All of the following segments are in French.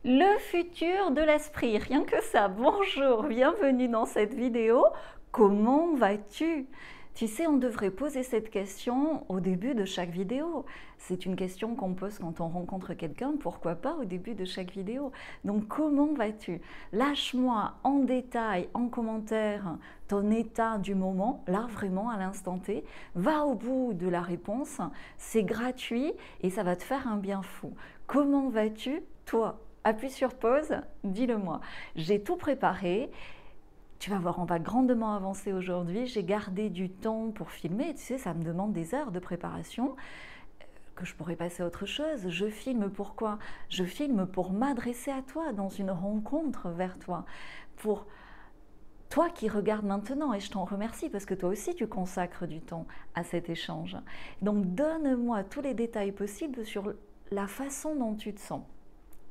Le futur de l'esprit, rien que ça. Bonjour, bienvenue dans cette vidéo. Comment vas-tu? Tu sais, on devrait poser cette question au début de chaque vidéo. C'est une question qu'on pose quand on rencontre quelqu'un, pourquoi pas au début de chaque vidéo. Donc, comment vas-tu? Lâche-moi en détail, en commentaire, ton état du moment, là vraiment à l'instant T. Va au bout de la réponse, c'est gratuit et ça va te faire un bien fou. Comment vas-tu, toi? Appuie sur pause, dis-le-moi. J'ai tout préparé. Tu vas voir, on va grandement avancer aujourd'hui. J'ai gardé du temps pour filmer. Tu sais, ça me demande des heures de préparation que je pourrais passer à autre chose. Je filme pourquoi? Je filme pour m'adresser à toi dans une rencontre vers toi. Pour toi qui regardes maintenant, et je t'en remercie parce que toi aussi tu consacres du temps à cet échange. Donc donne-moi tous les détails possibles sur la façon dont tu te sens.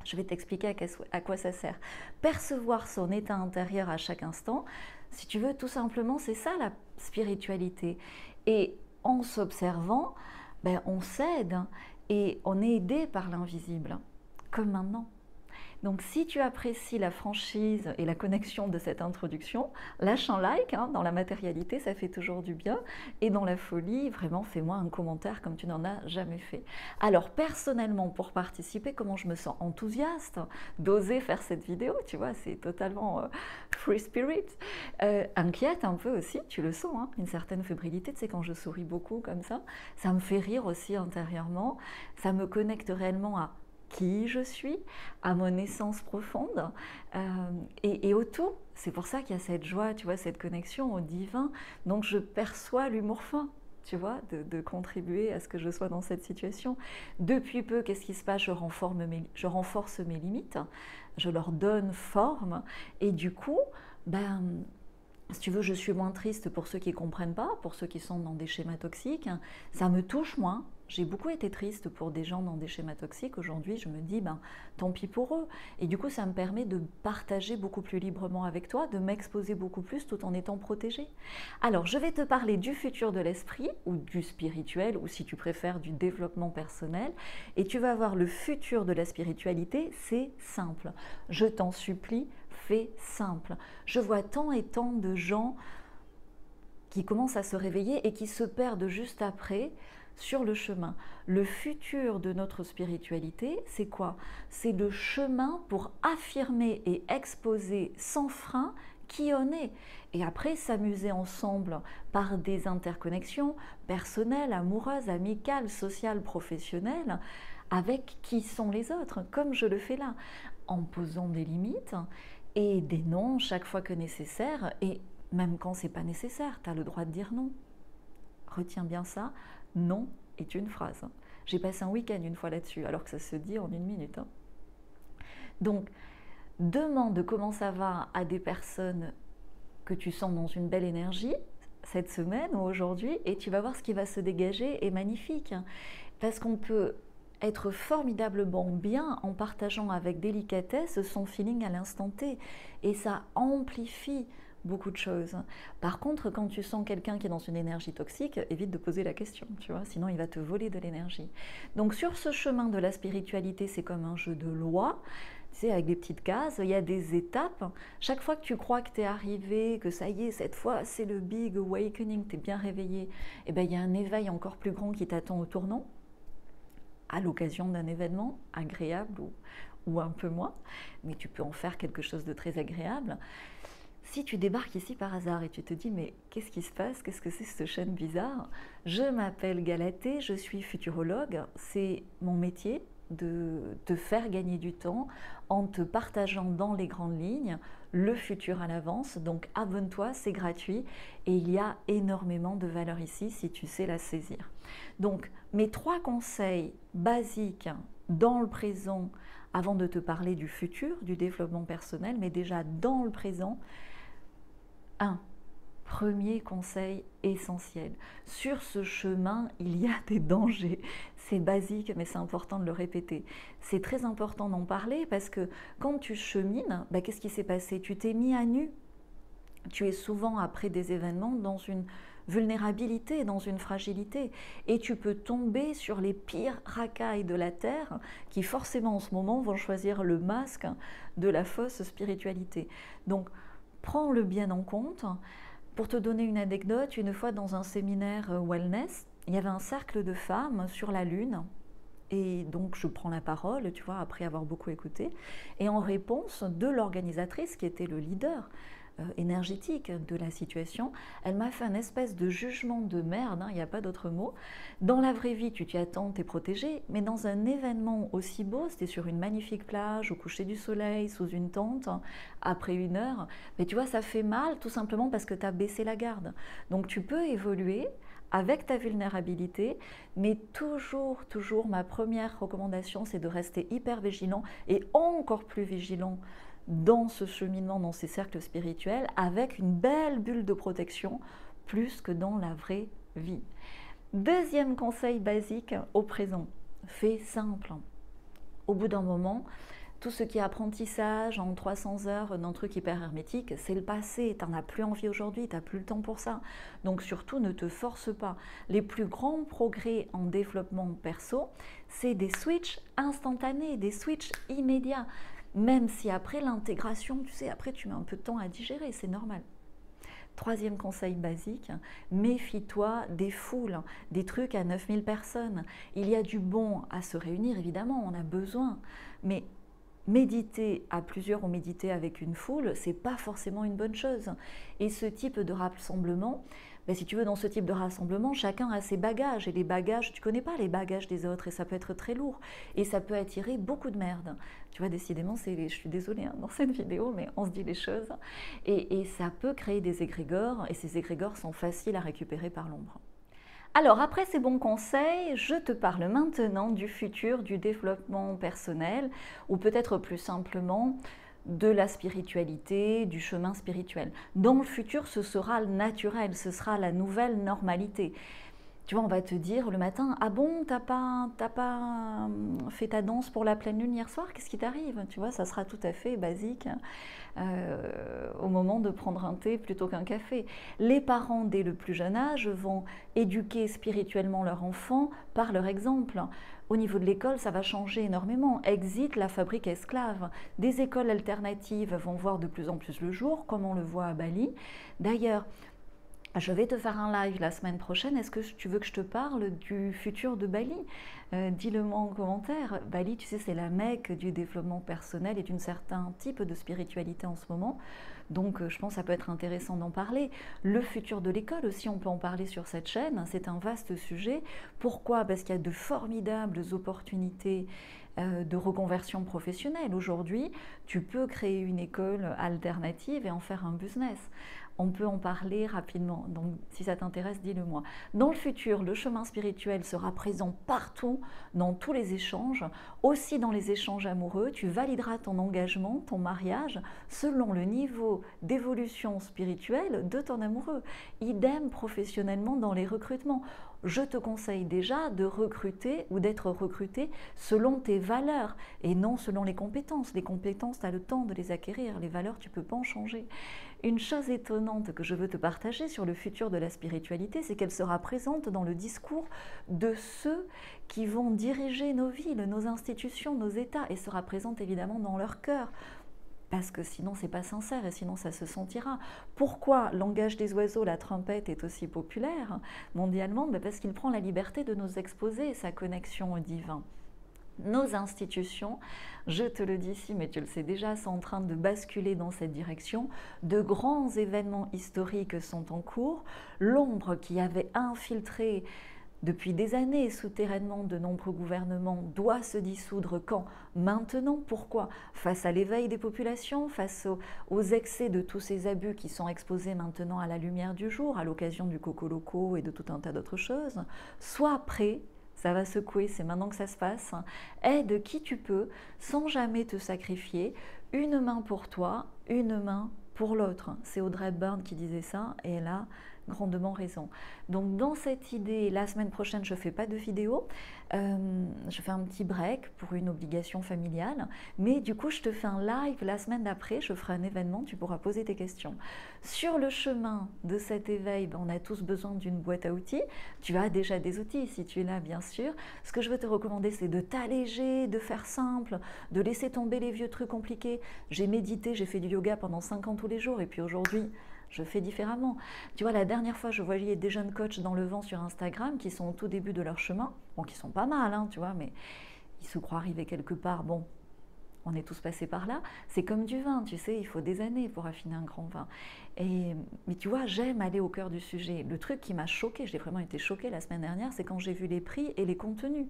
Je vais t'expliquer à quoi ça sert. Percevoir son état intérieur à chaque instant, si tu veux, tout simplement, c'est ça la spiritualité. Et en s'observant, ben, on s'aide et on est aidé par l'invisible, comme maintenant. Donc si tu apprécies la franchise et la connexion de cette introduction, lâche un like, hein, dans la matérialité, ça fait toujours du bien. Et dans la folie, vraiment, fais-moi un commentaire comme tu n'en as jamais fait. Alors personnellement, pour participer, comment je me sens enthousiaste d'oser faire cette vidéo, tu vois, c'est totalement free spirit. Inquiète un peu aussi, tu le sens, hein, une certaine fébrilité, tu sais, quand je souris beaucoup comme ça me fait rire aussi intérieurement, ça me connecte réellement à qui je suis, à mon essence profonde et au tout. C'est pour ça qu'il y a cette joie, tu vois, cette connexion au divin. Donc je perçois l'humour fin, tu vois, de contribuer à ce que je sois dans cette situation. Depuis peu, qu'est-ce qui se passe? Je renforce mes limites, je leur donne forme et du coup, ben, si tu veux, je suis moins triste pour ceux qui ne comprennent pas, pour ceux qui sont dans des schémas toxiques. Ça me touche moins. J'ai beaucoup été triste pour des gens dans des schémas toxiques. Aujourd'hui, je me dis, ben, tant pis pour eux. Et du coup, ça me permet de partager beaucoup plus librement avec toi, de m'exposer beaucoup plus tout en étant protégée. Alors, je vais te parler du futur de l'esprit, ou du spirituel, ou si tu préfères, du développement personnel. Et tu vas voir le futur de la spiritualité, c'est simple. Je t'en supplie, fais simple. Je vois tant et tant de gens qui commencent à se réveiller et qui se perdent juste après sur le chemin. Le futur de notre spiritualité, c'est quoi? C'est le chemin pour affirmer et exposer sans frein qui on est. Et après, s'amuser ensemble par des interconnexions personnelles, amoureuses, amicales, sociales, professionnelles, avec qui sont les autres, comme je le fais là, en posant des limites et des noms chaque fois que nécessaire, et même quand c'est pas nécessaire, tu as le droit de dire non. Retiens bien ça, non est une phrase. J'ai passé un week-end une fois là-dessus, alors que ça se dit en une minute. Donc, demande comment ça va à des personnes que tu sens dans une belle énergie, cette semaine ou aujourd'hui, et tu vas voir ce qui va se dégager est magnifique. Parce qu'on peut être formidablement bien en partageant avec délicatesse son feeling à l'instant T. Et ça amplifie beaucoup de choses. Par contre, quand tu sens quelqu'un qui est dans une énergie toxique, évite de poser la question, tu vois, sinon il va te voler de l'énergie. Donc sur ce chemin de la spiritualité, c'est comme un jeu de loi, tu sais, avec des petites cases, il y a des étapes. Chaque fois que tu crois que tu es arrivé, que ça y est, cette fois c'est le big awakening, tu es bien réveillé, et ben il y a un éveil encore plus grand qui t'attend au tournant, à l'occasion d'un événement agréable ou un peu moins, mais tu peux en faire quelque chose de très agréable. Si tu débarques ici par hasard et tu te dis mais qu'est-ce qui se passe, qu'est-ce que c'est cette chaîne bizarre? Je m'appelle Galatée, je suis futurologue, c'est mon métier de te faire gagner du temps en te partageant dans les grandes lignes le futur à l'avance. Donc abonne-toi, c'est gratuit et il y a énormément de valeur ici si tu sais la saisir. Donc mes 3 conseils basiques dans le présent avant de te parler du futur, du développement personnel, mais déjà dans le présent. 1. Premier conseil essentiel. Sur ce chemin, il y a des dangers. C'est basique, mais c'est important de le répéter. C'est très important d'en parler parce que quand tu chemines, bah, qu'est-ce qui s'est passé? Tu t'es mis à nu. Tu es souvent, après des événements, dans une vulnérabilité, dans une fragilité. Et tu peux tomber sur les pires racailles de la Terre qui forcément en ce moment vont choisir le masque de la fausse spiritualité. Donc, prends-le bien en compte. Pour te donner une anecdote, une fois dans un séminaire wellness, il y avait un cercle de femmes sur la Lune. Et donc je prends la parole, tu vois, après avoir beaucoup écouté. Et en réponse de l'organisatrice, qui était le leader énergétique de la situation, elle m'a fait un espèce de jugement de merde, il n'y a pas d'autre mot. Dans la vraie vie, tu t'y attends, tu es protégé, mais dans un événement aussi beau, c'était sur une magnifique plage, au coucher du soleil, sous une tente, après 1 heure, mais tu vois, ça fait mal tout simplement parce que tu as baissé la garde. Donc tu peux évoluer avec ta vulnérabilité, mais toujours, ma première recommandation, c'est de rester hyper vigilant et encore plus vigilant dans ce cheminement, dans ces cercles spirituels, avec une belle bulle de protection, plus que dans la vraie vie. Deuxième conseil basique au présent, fais simple. Au bout d'un moment, tout ce qui est apprentissage en 300 heures d'un truc hyper hermétique, c'est le passé. Tu n'en as plus envie aujourd'hui, tu n'as plus le temps pour ça. Donc surtout, ne te force pas. Les plus grands progrès en développement perso, c'est des switches instantanés, des switches immédiats. Même si après l'intégration, tu sais, après tu mets un peu de temps à digérer, c'est normal. Troisième conseil basique, méfie-toi des foules, des trucs à 9000 personnes. Il y a du bon à se réunir, évidemment, on a besoin, mais méditer à plusieurs ou méditer avec une foule, c'est pas forcément une bonne chose. Et ce type de rassemblement, ben si tu veux, dans ce type de rassemblement, chacun a ses bagages. Et les bagages, tu connais pas les bagages des autres et ça peut être très lourd. Et ça peut attirer beaucoup de merde. Tu vois, décidément, je suis désolée dans cette vidéo, mais on se dit les choses. Et ça peut créer des égrégores et ces égrégores sont faciles à récupérer par l'ombre. Alors, après ces bons conseils, je te parle maintenant du futur du développement personnel, ou peut-être plus simplement de la spiritualité, du chemin spirituel. Dans le futur, ce sera le naturel, ce sera la nouvelle normalité. Tu vois, on va te dire le matin, ah bon, t'as pas fait ta danse pour la pleine lune hier soir, qu'est-ce qui t'arrive? Tu vois, ça sera tout à fait basique au moment de prendre un thé plutôt qu'un café. Les parents, dès le plus jeune âge, vont éduquer spirituellement leur enfant par leur exemple. Au niveau de l'école, ça va changer énormément. Exit la fabrique esclave. Des écoles alternatives vont voir de plus en plus le jour, comme on le voit à Bali. D'ailleurs, je vais te faire un live la semaine prochaine. Est-ce que tu veux que je te parle du futur de Bali? Dis-le-moi en commentaire. Bali, tu sais, c'est la Mecque du développement personnel et d'un certain type de spiritualité en ce moment. Donc, je pense que ça peut être intéressant d'en parler. Le futur de l'école aussi, on peut en parler sur cette chaîne. C'est un vaste sujet. Pourquoi? Parce qu'il y a de formidables opportunités de reconversion professionnelle. Aujourd'hui, tu peux créer une école alternative et en faire un business. On peut en parler rapidement, donc si ça t'intéresse, dis-le-moi. Dans le futur, le chemin spirituel sera présent partout, dans tous les échanges, aussi dans les échanges amoureux. Tu valideras ton engagement, ton mariage, selon le niveau d'évolution spirituelle de ton amoureux. Idem professionnellement dans les recrutements. Je te conseille déjà de recruter ou d'être recruté selon tes valeurs et non selon les compétences. Les compétences, tu as le temps de les acquérir. Les valeurs, tu ne peux pas en changer. Une chose étonnante que je veux te partager sur le futur de la spiritualité, c'est qu'elle sera présente dans le discours de ceux qui vont diriger nos villes, nos institutions, nos États, et sera présente évidemment dans leur cœur. Parce que sinon, c'est pas sincère et sinon, ça se sentira. Pourquoi Langage des oiseaux, la trompette, est aussi populaire mondialement? Parce qu'il prend la liberté de nous exposer sa connexion au divin. Nos institutions, je te le dis ici, mais tu le sais déjà, sont en train de basculer dans cette direction. De grands événements historiques sont en cours. L'ombre qui avait infiltré depuis des années souterrainement de nombreux gouvernements doit se dissoudre quand? Maintenant. Pourquoi? Face à l'éveil des populations, face aux excès de tous ces abus qui sont exposés maintenant à la lumière du jour, à l'occasion du Coco Loco et de tout un tas d'autres choses. Sois prêt. Ça va secouer, c'est maintenant que ça se passe. Aide qui tu peux, sans jamais te sacrifier. Une main pour toi, une main pour l'autre. C'est Audrey Hepburn qui disait ça, et elle a grandement raison. Donc dans cette idée, la semaine prochaine, je ne fais pas de vidéo, je fais un petit break pour une obligation familiale, mais du coup, je te fais un live la semaine d'après, je ferai un événement, tu pourras poser tes questions. Sur le chemin de cet éveil, on a tous besoin d'une boîte à outils. Tu as déjà des outils si tu es là, bien sûr. Ce que je veux te recommander, c'est de t'alléger, de faire simple, de laisser tomber les vieux trucs compliqués. J'ai médité, j'ai fait du yoga pendant 5 ans tous les jours, et puis aujourd'hui, je fais différemment. Tu vois, la dernière fois, je voyais des jeunes coachs dans le vent sur Instagram qui sont au tout début de leur chemin, bon, qui sont pas mal, hein, tu vois, mais ils se croient arrivés quelque part. Bon, on est tous passés par là. C'est comme du vin, tu sais, il faut des années pour affiner un grand vin. Mais tu vois, j'aime aller au cœur du sujet. Le truc qui m'a choquée, j'ai vraiment été choquée la semaine dernière, c'est quand j'ai vu les prix et les contenus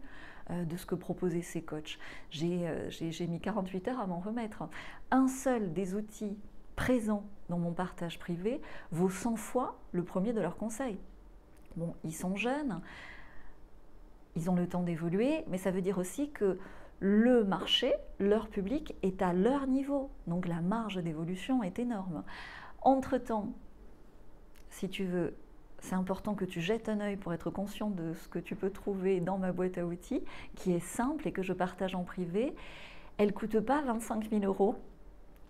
de ce que proposaient ces coachs. J'ai mis 48 heures à m'en remettre. Un seul des outils présents dans mon partage privé vaut 100 fois le premier de leurs conseils. Bon, ils sont jeunes, ils ont le temps d'évoluer, mais ça veut dire aussi que le marché, leur public est à leur niveau, donc la marge d'évolution est énorme. Entre-temps, si tu veux, c'est important que tu jettes un œil pour être conscient de ce que tu peux trouver dans ma boîte à outils, qui est simple et que je partage en privé. Elle ne coûte pas 25 000 €.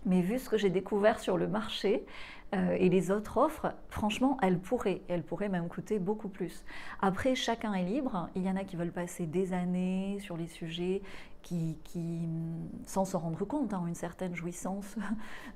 Mais vu ce que j'ai découvert sur le marché et les autres offres, franchement, elles pourraient même coûter beaucoup plus. Après, chacun est libre. Il y en a qui veulent passer des années sur les sujets sans s'en rendre compte, ont une certaine jouissance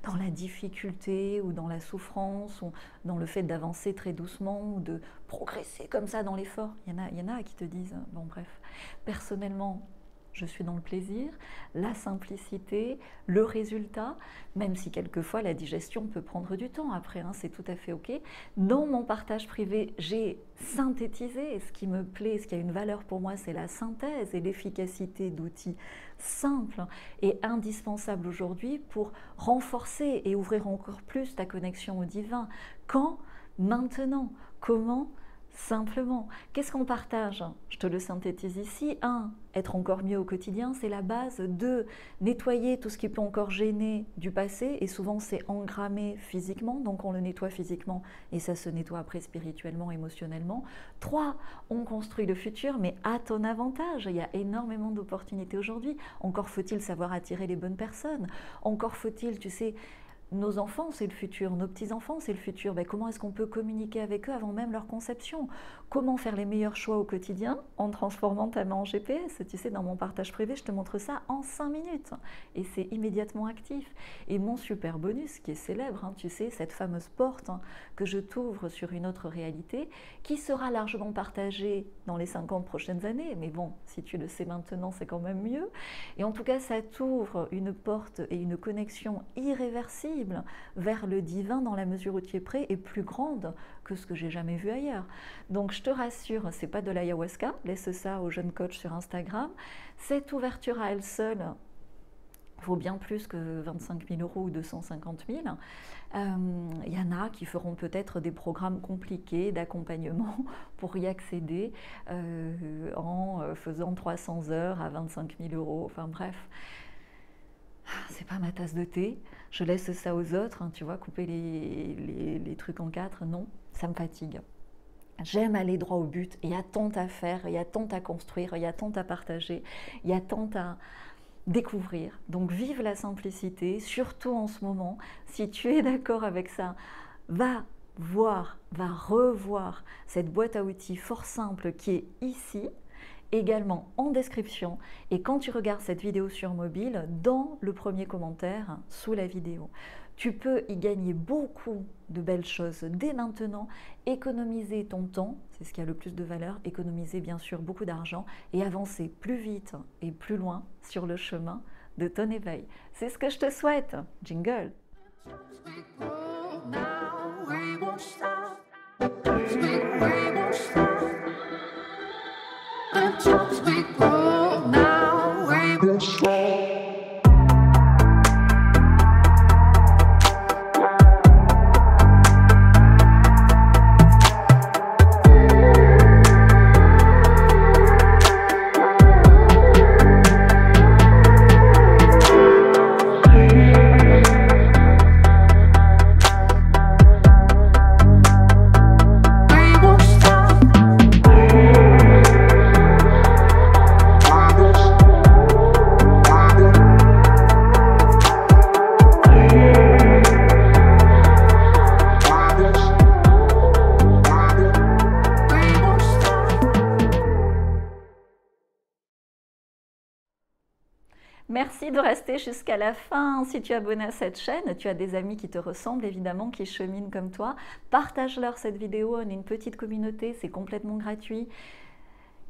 dans la difficulté ou dans la souffrance ou dans le fait d'avancer très doucement ou de progresser comme ça dans l'effort. Il y en a qui te disent, bon bref, personnellement, je suis dans le plaisir, la simplicité, le résultat, même si quelquefois la digestion peut prendre du temps après, hein, c'est tout à fait ok. Dans mon partage privé, j'ai synthétisé, ce qui me plaît, ce qui a une valeur pour moi, c'est la synthèse et l'efficacité d'outils simples et indispensables aujourd'hui pour renforcer et ouvrir encore plus ta connexion au divin. Quand? Maintenant. Comment? Simplement. Qu'est-ce qu'on partage? Je te le synthétise ici. 1. Être encore mieux au quotidien, c'est la base. 2. Nettoyer tout ce qui peut encore gêner du passé. Et souvent, c'est engrammé physiquement. Donc, on le nettoie physiquement et ça se nettoie après spirituellement, émotionnellement. 3. On construit le futur, mais à ton avantage. Il y a énormément d'opportunités aujourd'hui. Encore faut-il savoir attirer les bonnes personnes. Encore faut-il, tu sais, nos enfants, c'est le futur. Nos petits-enfants, c'est le futur. Ben, comment est-ce qu'on peut communiquer avec eux avant même leur conception? Comment faire les meilleurs choix au quotidien en transformant ta main en GPS? Tu sais, dans mon partage privé, je te montre ça en 5 minutes. Et c'est immédiatement actif. Et mon super bonus, qui est célèbre, tu sais, cette fameuse porte que je t'ouvre sur une autre réalité, qui sera largement partagée dans les 50 prochaines années. Mais bon, si tu le sais maintenant, c'est quand même mieux. Et en tout cas, ça t'ouvre une porte et une connexion irréversible vers le divin dans la mesure où tu es prêt et plus grande que ce que j'ai jamais vu ailleurs. Donc je te rassure, c'est pas de l'ayahuasca, laisse ça aux jeunes coachs sur Instagram. Cette ouverture à elle seule vaut bien plus que 25 000 € ou 250 000. Il y en a qui feront peut-être des programmes compliqués d'accompagnement pour y accéder en faisant 300 heures à 25 000 €. Enfin bref, c'est pas ma tasse de thé, je laisse ça aux autres, tu vois, couper les trucs en 4, non, ça me fatigue. J'aime aller droit au but, il y a tant à faire, il y a tant à construire, il y a tant à partager, il y a tant à découvrir. Donc vive la simplicité, surtout en ce moment. Si tu es d'accord avec ça, va voir, va revoir cette boîte à outils fort simple qui est ici, également en description, et quand tu regardes cette vidéo sur mobile, dans le premier commentaire sous la vidéo. Tu peux y gagner beaucoup de belles choses dès maintenant, économiser ton temps, c'est ce qui a le plus de valeur, économiser bien sûr beaucoup d'argent et avancer plus vite et plus loin sur le chemin de ton éveil. C'est ce que je te souhaite. Jingle! de rester jusqu'à la fin. Si tu es abonné à cette chaîne, tu as des amis qui te ressemblent, évidemment, qui cheminent comme toi. Partage-leur cette vidéo, on est une petite communauté, c'est complètement gratuit.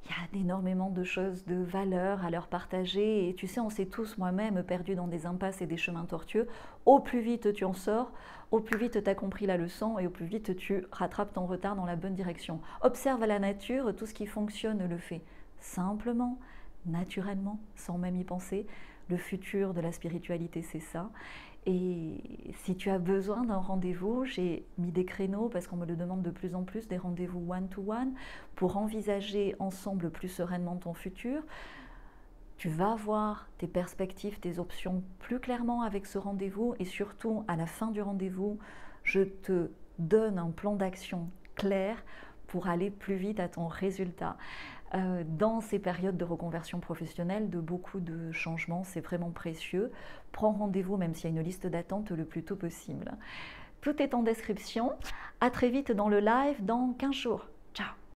Il y a énormément de choses de valeur à leur partager et tu sais, on s'est tous moi-même perdus dans des impasses et des chemins tortueux. Au plus vite tu en sors, au plus vite tu as compris la leçon et au plus vite tu rattrapes ton retard dans la bonne direction. Observe la nature, tout ce qui fonctionne le fait simplement, naturellement, sans même y penser. Le futur de la spiritualité, c'est ça. Et si tu as besoin d'un rendez-vous, j'ai mis des créneaux parce qu'on me le demande de plus en plus, des rendez-vous one-to-one pour envisager ensemble plus sereinement ton futur. Tu vas voir tes perspectives, tes options plus clairement avec ce rendez-vous et surtout à la fin du rendez-vous, je te donne un plan d'action clair pour aller plus vite à ton résultat. Dans ces périodes de reconversion professionnelle, de beaucoup de changements, c'est vraiment précieux. Prends rendez-vous, même s'il y a une liste d'attente, le plus tôt possible. Tout est en description. À très vite dans le live dans 15 jours.